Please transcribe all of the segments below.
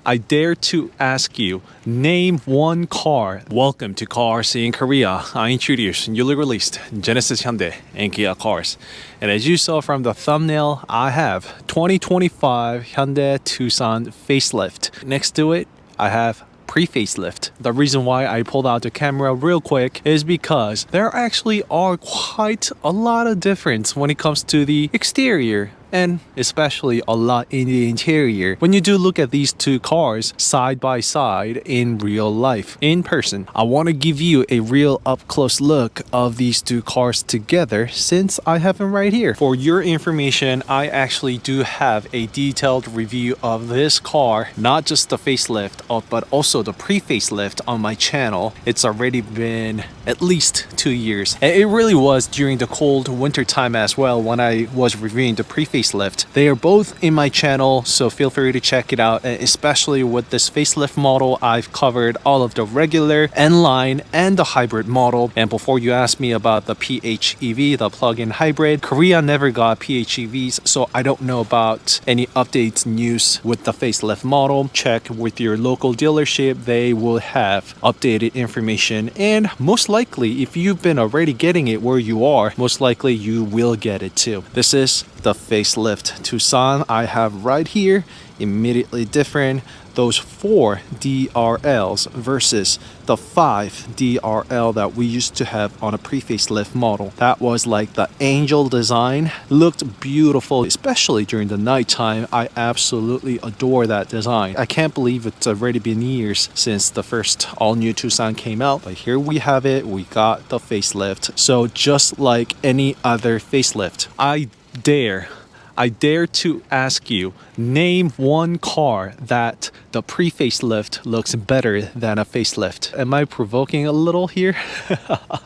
I dare to ask you, name one car. Welcome to CarSceneKorea. I introduce newly released Genesis Hyundai and Kia cars. And as you saw from the thumbnail, I have 2025 Hyundai Tucson Facelift. Next to it, I have pre-facelift. The reason why I pulled out the camera real quick is because there actually are quite a lot of difference when it comes to the exterior, and especially a lot in the interior. When you do look at these two cars side by side in real life, in person, I want to give you a real up close look of these two cars together since I have them right here. For your information, I actually do have a detailed review of this car, not just the facelift, but also the pre-facelift on my channel. It's already been at least 2 years. And it really was during the cold winter time as well when I was reviewing the pre-facelift. They are both in my channel, so feel free to check it out. And especially with this facelift model, I've covered all of the regular, N-line, and the hybrid model. And before you ask me about the PHEV, the plug-in hybrid, Korea never got PHEVs, so I don't know about any updates, news with the facelift model. Check with your local dealership, they will have updated information. And most likely, if you've been already getting it where you are, most likely you will get it too. This is the facelift Tucson I have right here, immediately different. Those 4 DRLs versus the 5 DRL that we used to have on a pre-facelift model. That was like the angel design. Looked beautiful, especially during the nighttime. I absolutely adore that design. I can't believe it's already been years since the first all-new Tucson came out, but here we have it. We got the facelift. So just like any other facelift, I dare to ask you, name one car that the pre-facelift looks better than a facelift. Am I provoking a little here?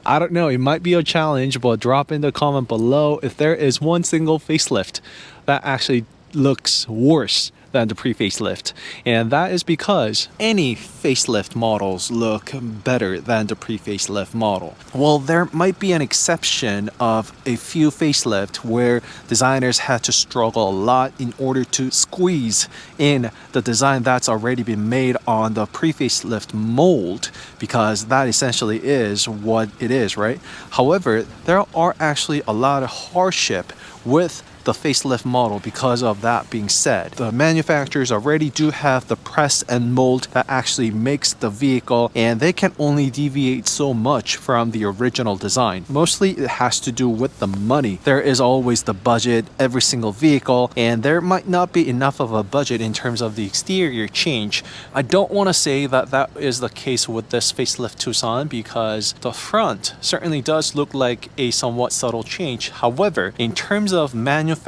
I don't know, it might be a challenge, but drop in the comment below if there is one single facelift that actually looks worse than the pre-facelift. And that is because any facelift models look better than the pre-facelift model. Well, there might be an exception of a few facelift where designers had to struggle a lot in order to squeeze in the design that's already been made on the pre-facelift mold, because that essentially is what it is, right? However, there are actually a lot of hardship with the facelift model. Because of that being said, the manufacturers already do have the press and mold that actually makes the vehicle, and they can only deviate so much from the original design. Mostly it has to do with the money. There is always the budget every single vehicle, and there might not be enough of a budget in terms of the exterior change. I don't want to say that that is the case with this facelift Tucson, because the front certainly does look like a somewhat subtle change. However, in terms of manufacturing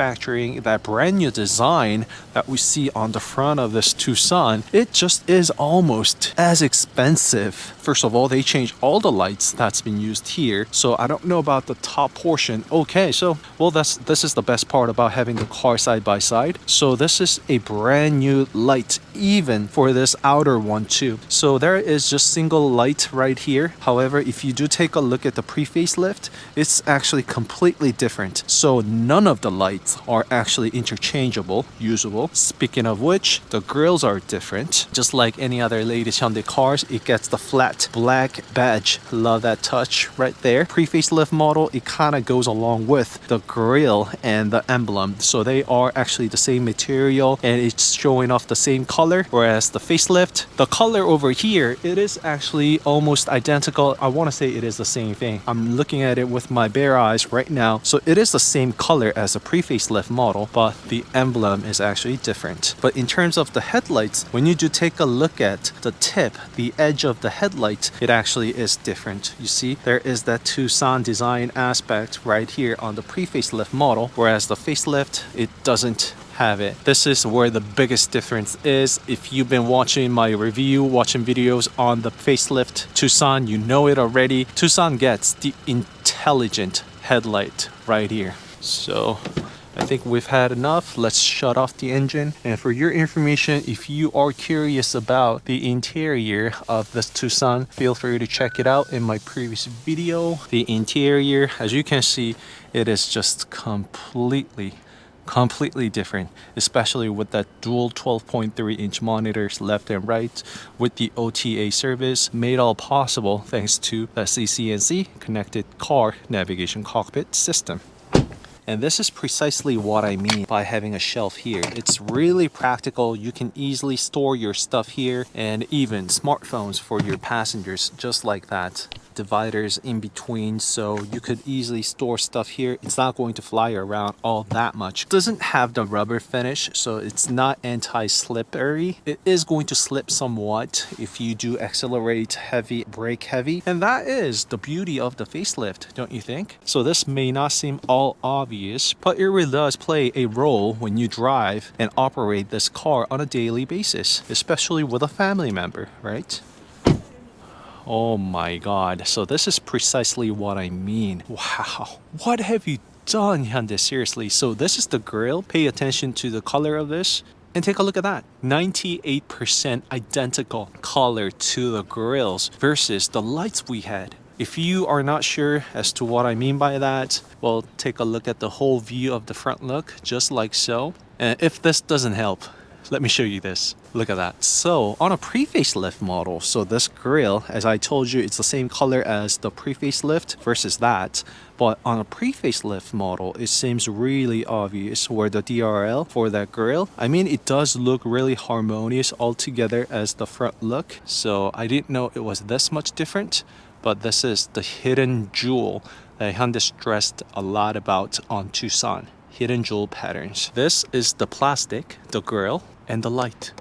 that brand new design that we see on the front of this Tucson, it just is almost as expensive. First of all, they changed all the lights that's been used here, so I don't know about the top portion. Okay, so well, this is the best part about having the car side by side. So this is a brand new light, even for this outer one too. So there is just single light right here. However, if you do take a look at the pre-facelift, it's actually completely different. So none of the lights are actually interchangeable, usable. Speaking of which, the grills are different. Just like any other latest Hyundai cars, it gets the flat black badge. Love that touch right there. Pre-facelift model, it kind of goes along with the grille and the emblem. So they are actually the same material and it's showing off the same color. Whereas the facelift, the color over here, it is actually almost identical. I want to say it is the same thing. I'm looking at it with my bare eyes right now. So it is the same color as the pre-facelift model, but the emblem is actually different. But in terms of the headlights, when you do take a look at the tip, the edge of the headlight, it actually is different. You see, there is that Tucson design aspect right here on the pre-facelift model, whereas the facelift, it doesn't have it. This is where the biggest difference is. If you've been watching my review, watching videos on the facelift Tucson, you know it already. Tucson gets the intelligent headlight right here. So I think we've had enough. Let's shut off the engine. And for your information, if you are curious about the interior of this Tucson, feel free to check it out in my previous video. The interior, as you can see, it is just completely completely different, especially with that dual 12.3-inch monitors left and right with the OTA service, made all possible thanks to the CCNC connected car navigation cockpit system. And this is precisely what I mean by having a shelf here. It's really practical. You can easily store your stuff here, and even smartphones for your passengers, just like that. Dividers in between, so you could easily store stuff here. It's not going to fly around all that much. It doesn't have the rubber finish, so it's not anti-slippery. It is going to slip somewhat if you do accelerate heavy, brake heavy, and that is the beauty of the facelift, don't you think? So this may not seem all obvious, but it really does play a role when you drive and operate this car on a daily basis, especially with a family member, right? Oh my god, so this is precisely what I mean. Wow, what have you done, Hyundai? Seriously. So this is the grille. Pay attention to the color of this and take a look at that. 98% identical color to the grills versus the lights we had. If you are not sure as to what I mean by that, well, take a look at the whole view of the front look, just like so. And if this doesn't help, let me show you this. Look at that. So on a pre-facelift model, so this grille, as I told you, it's the same color as the pre-facelift versus that. But on a pre-facelift model, it seems really obvious where the DRL for that grille. I mean, it does look really harmonious altogether as the front look. So I didn't know it was this much different, but this is the hidden jewel that Hyundai stressed a lot about on Tucson. Hidden jewel patterns. This is the plastic, the grille, and the light.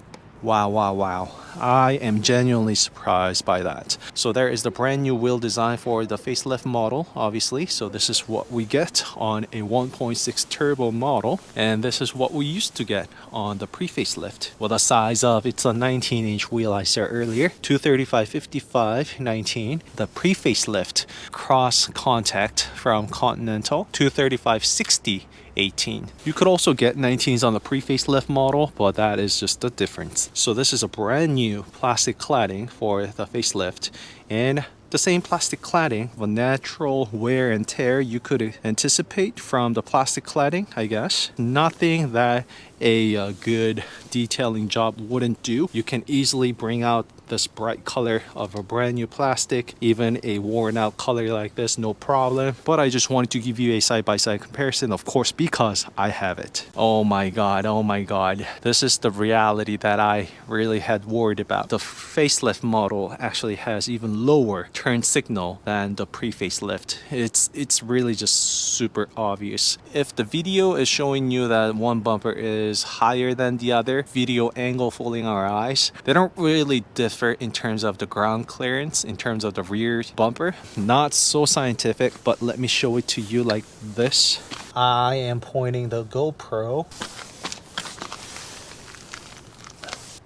Wow, wow, wow. I am genuinely surprised by that. So there is the brand new wheel design for the facelift model, obviously. So this is what we get on a 1.6 turbo model. And this is what we used to get on the pre-facelift. Well, the size of it's a 19-inch wheel I said earlier. 235/55 19. The pre-facelift cross contact from Continental. 235/60 18. You could also get 19s on the pre-facelift model, but that is just the difference. So this is a brand new plastic cladding for the facelift, and the same plastic cladding, the natural wear and tear you could anticipate from the plastic cladding, I guess. Nothing that a good detailing job wouldn't do. You can easily bring out this bright color of a brand new plastic, even a worn out color like this, no problem. But I just wanted to give you a side-by-side comparison, of course, because I have it. Oh my god, oh my god. This is the reality that I really had worried about. The facelift model actually has even lower turn signal than the pre-facelift. It's really just super obvious. If the video is showing you that one bumper is higher than the other, video angle fooling our eyes, they don't really differ in terms of the ground clearance, in terms of the rear bumper. Not so scientific, but let me show it to you like this. I am pointing the GoPro.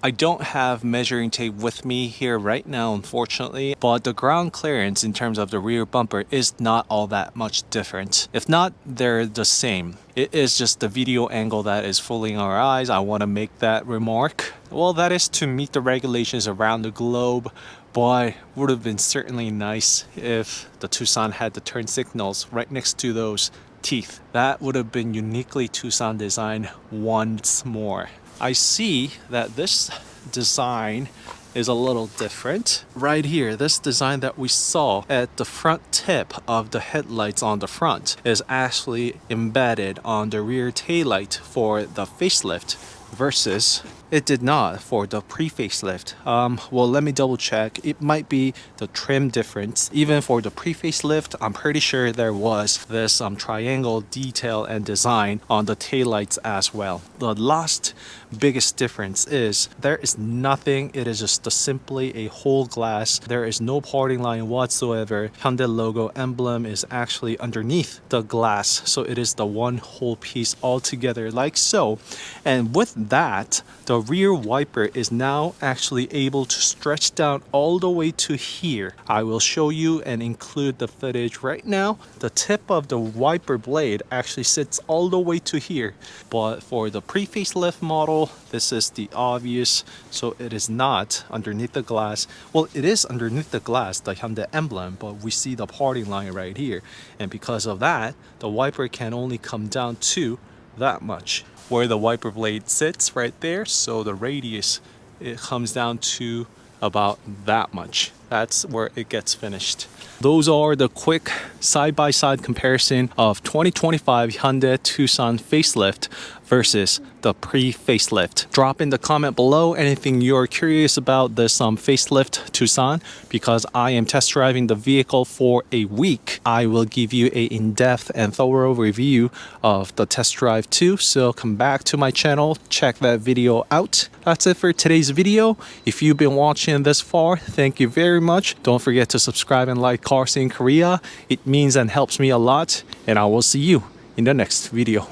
I don't have measuring tape with me here right now, unfortunately, but the ground clearance in terms of the rear bumper is not all that much different. If not, they're the same. It is just the video angle that is fooling our eyes. I want to make that remark. Well, that is to meet the regulations around the globe, but would have been certainly nice if the Tucson had the turn signals right next to those teeth. That would have been uniquely Tucson design once more. I see that this design is a little different. Right here, this design that we saw at the front tip of the headlights on the front is actually embedded on the rear taillight for the facelift versus it did not for the pre-facelift. Well, let me double check. It might be the trim difference. Even for the pre-facelift, I'm pretty sure there was this triangle detail and design on the taillights as well. The last biggest difference is there is nothing. It is just simply a whole glass. There is no parting line whatsoever. Hyundai logo emblem is actually underneath the glass, so it is the one whole piece all together like so. And with that, the rear wiper is now actually able to stretch down all the way to here. I will show you and include the footage right now. The tip of the wiper blade actually sits all the way to here, but for the pre-facelift model, this is the obvious, so it is not underneath the glass. Well, it is underneath the glass, the Hyundai emblem, but we see the parting line right here, and because of that, the wiper can only come down to that much. Where the wiper blade sits right there, so the radius, it comes down to about that much. That's where it gets finished. Those are the quick side-by-side comparison of 2025 Hyundai Tucson Facelift versus the pre-facelift. Drop in the comment below anything you're curious about this facelift Tucson, because I am test driving the vehicle for a week. I will give you a in-depth and thorough review of the test drive too, so come back to my channel, check that video out. That's it for today's video. If you've been watching this far, thank you very much. Don't forget to subscribe and like CarSceneKorea. It means and helps me a lot, and I will see you in the next video.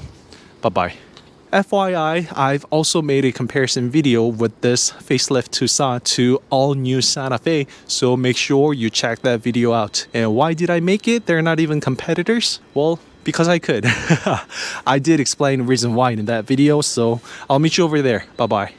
Bye-bye. FYI, I've also made a comparison video with this facelift Tucson to all new Santa Fe, so make sure you check that video out. And why did I make it? They're not even competitors? Well, because I could. I did explain the reason why in that video, so I'll meet you over there. Bye-bye.